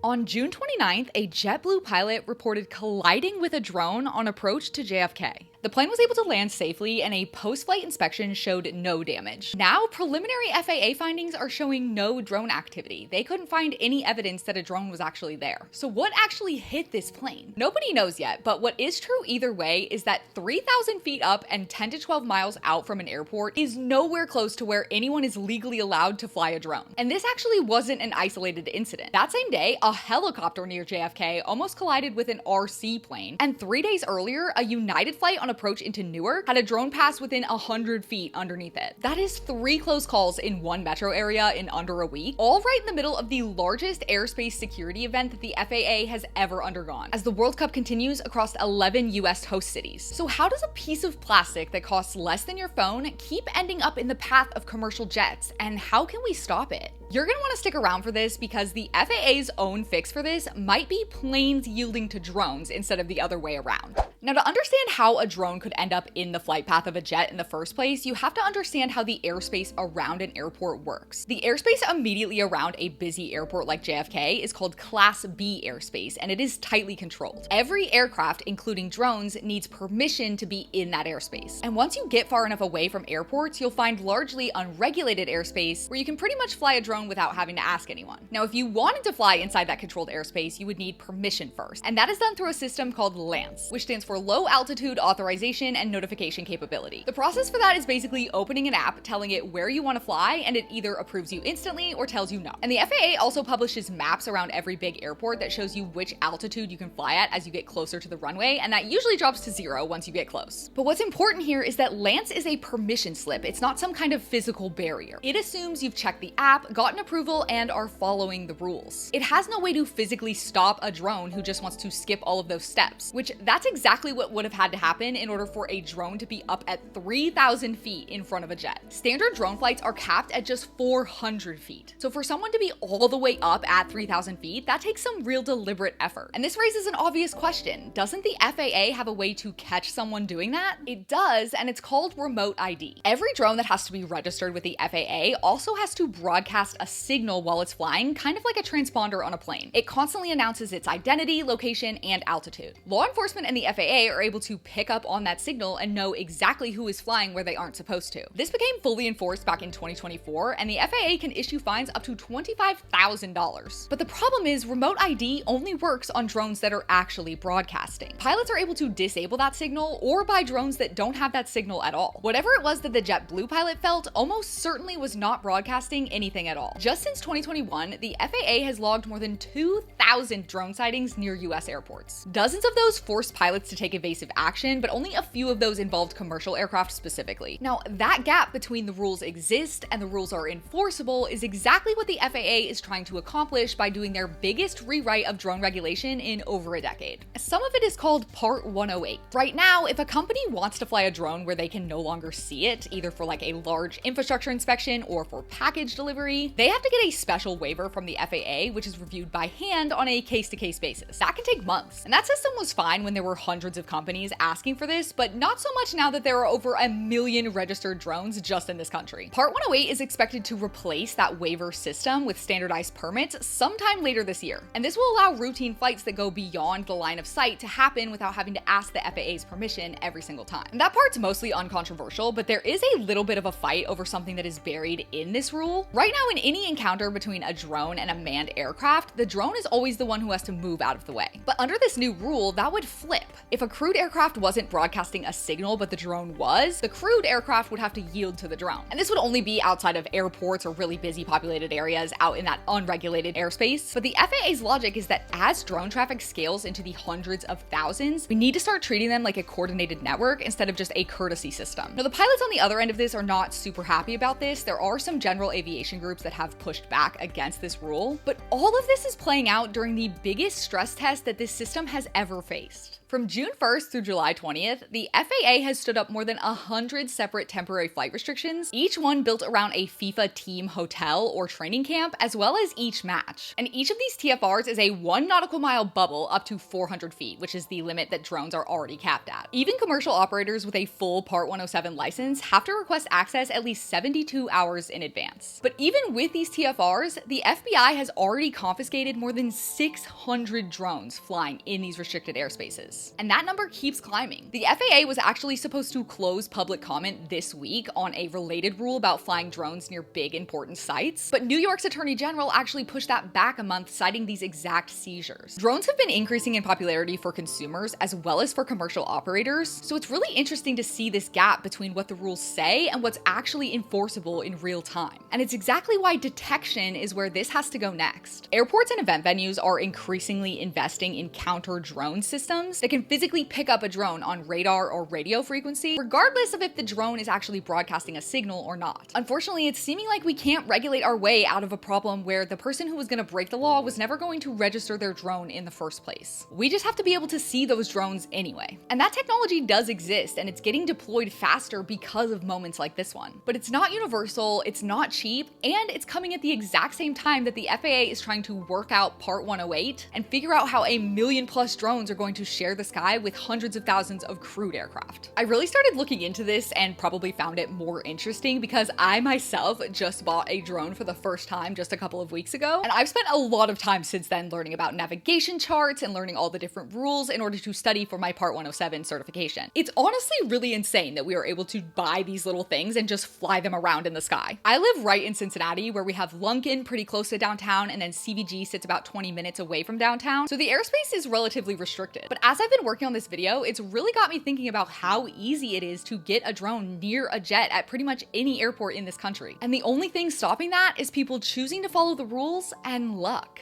On June 29th, a JetBlue pilot reported colliding with a drone on approach to JFK. The plane was able to land safely, and a post-flight inspection showed no damage. Now, preliminary FAA findings are showing no drone activity. They couldn't find any evidence that a drone was actually there. So what actually hit this plane? Nobody knows yet, but what is true either way is that 3,000 feet up and 10 to 12 miles out from an airport is nowhere close to where anyone is legally allowed to fly a drone. And this actually wasn't an isolated incident. That same day, a helicopter near JFK almost collided with an RC plane, and 3 days earlier, a United flight on approach into Newark had a drone pass within 100 feet underneath it. That is 3 close calls in one metro area in under a week, all right in the middle of the largest airspace security event that the FAA has ever undergone, as the World Cup continues across 11 US host cities. So how does a piece of plastic that costs less than your phone keep ending up in the path of commercial jets, and how can we stop it? You're gonna wanna stick around for this because the FAA's own fix for this might be planes yielding to drones instead of the other way around. Now, to understand how a drone could end up in the flight path of a jet in the first place, you have to understand how the airspace around an airport works. The airspace immediately around a busy airport like JFK is called Class B airspace, and it is tightly controlled. Every aircraft, including drones, needs permission to be in that airspace. And once you get far enough away from airports, you'll find largely unregulated airspace where you can pretty much fly a drone without having to ask anyone. Now, if you wanted to fly inside that controlled airspace, you would need permission first, and that is done through a system called LAANC, which stands for Low Altitude Authorization and Notification Capability. The process for that is basically opening an app, telling it where you want to fly, and it either approves you instantly or tells you no. And the FAA also publishes maps around every big airport that shows you which altitude you can fly at as you get closer to the runway, and that usually drops to 0 once you get close. But what's important here is that LAANC is a permission slip. It's not some kind of physical barrier. It assumes you've checked the app, gotten approval, and are following the rules. It has no way to physically stop a drone who just wants to skip all of those steps, which that's exactly what would have had to happen in order for a drone to be up at 3,000 feet in front of a jet. Standard drone flights are capped at just 400 feet. So for someone to be all the way up at 3,000 feet, that takes some real deliberate effort. And this raises an obvious question. Doesn't the FAA have a way to catch someone doing that? It does, and it's called remote ID. Every drone that has to be registered with the FAA also has to broadcast a signal while it's flying, kind of like a transponder on a plane. It constantly announces its identity, location, and altitude. Law enforcement and the FAA are able to pick up on that signal and know exactly who is flying where they aren't supposed to. This became fully enforced back in 2024, and the FAA can issue fines up to $25,000. But the problem is remote ID only works on drones that are actually broadcasting. Pilots are able to disable that signal or buy drones that don't have that signal at all. Whatever it was that the JetBlue pilot felt almost certainly was not broadcasting anything at all. Just since 2021, the FAA has logged more than 2,000 drone sightings near US airports. Dozens of those forced pilots to take evasive action, but only a few of those involved commercial aircraft specifically. Now, that gap between the rules exist and the rules are enforceable is exactly what the FAA is trying to accomplish by doing their biggest rewrite of drone regulation in over a decade. Some of it is called Part 108. Right now, if a company wants to fly a drone where they can no longer see it, either for like a large infrastructure inspection or for package delivery, they have to get a special waiver from the FAA, which is reviewed by hand on a case-to-case basis. That can take months. And that system was fine when there were hundreds of companies asking for this, but not so much now that there are over 1 million registered drones just in this country. Part 108 is expected to replace that waiver system with standardized permits sometime later this year. And this will allow routine flights that go beyond the line of sight to happen without having to ask the FAA's permission every single time. And that part's mostly uncontroversial, but there is a little bit of a fight over something that is buried in this rule. Right now, in any encounter between a drone and a manned aircraft, the drone is always the one who has to move out of the way. But under this new rule, that would flip. If a crewed aircraft wasn't broadcasting a signal, but the drone was, the crewed aircraft would have to yield to the drone. And this would only be outside of airports or really busy populated areas out in that unregulated airspace. But the FAA's logic is that as drone traffic scales into the hundreds of thousands, we need to start treating them like a coordinated network instead of just a courtesy system. Now, the pilots on the other end of this are not super happy about this. There are some general aviation groups that have pushed back against this rule, but all of this is playing out during the biggest stress test that this system has ever faced. From June 1st through July 20th, the FAA has stood up more than 100 separate temporary flight restrictions, each one built around a FIFA team hotel or training camp, as well as each match. And each of these TFRs is a 1 nautical mile bubble up to 400 feet, which is the limit that drones are already capped at. Even commercial operators with a full Part 107 license have to request access at least 72 hours in advance. But even with these TFRs, the FBI has already confiscated more than 600 drones flying in these restricted airspaces. And that number keeps climbing. The FAA was actually supposed to close public comment this week on a related rule about flying drones near big important sites, but New York's Attorney General actually pushed that back a month, citing these exact seizures. Drones have been increasing in popularity for consumers as well as for commercial operators, so it's really interesting to see this gap between what the rules say and what's actually enforceable in real time. And it's exactly why detection is where this has to go next. Airports and event venues are increasingly investing in counter-drone systems that can physically pick up a drone on radar or radio frequency, regardless of if the drone is actually broadcasting a signal or not. Unfortunately, it's seeming like we can't regulate our way out of a problem where the person who was going to break the law was never going to register their drone in the first place. We just have to be able to see those drones anyway. And that technology does exist, and it's getting deployed faster because of moments like this one. But it's not universal, it's not cheap, and it's coming at the exact same time that the FAA is trying to work out Part 108 and figure out how 1 million+ drones are going to share the sky with hundreds of thousands of crewed aircraft. I really started looking into this and probably found it more interesting because I myself just bought a drone for the first time just a couple of weeks ago, and I've spent a lot of time since then learning about navigation charts and learning all the different rules in order to study for my Part 107 certification. It's honestly really insane that we are able to buy these little things and just fly them around in the sky. I live right in Cincinnati, where we have LAANC pretty close to downtown, and then CVG sits about 20 minutes away from downtown, so the airspace is relatively restricted. But as I've been working on this video, it's really got me thinking about how easy it is to get a drone near a jet at pretty much any airport in this country. And the only thing stopping that is people choosing to follow the rules and luck.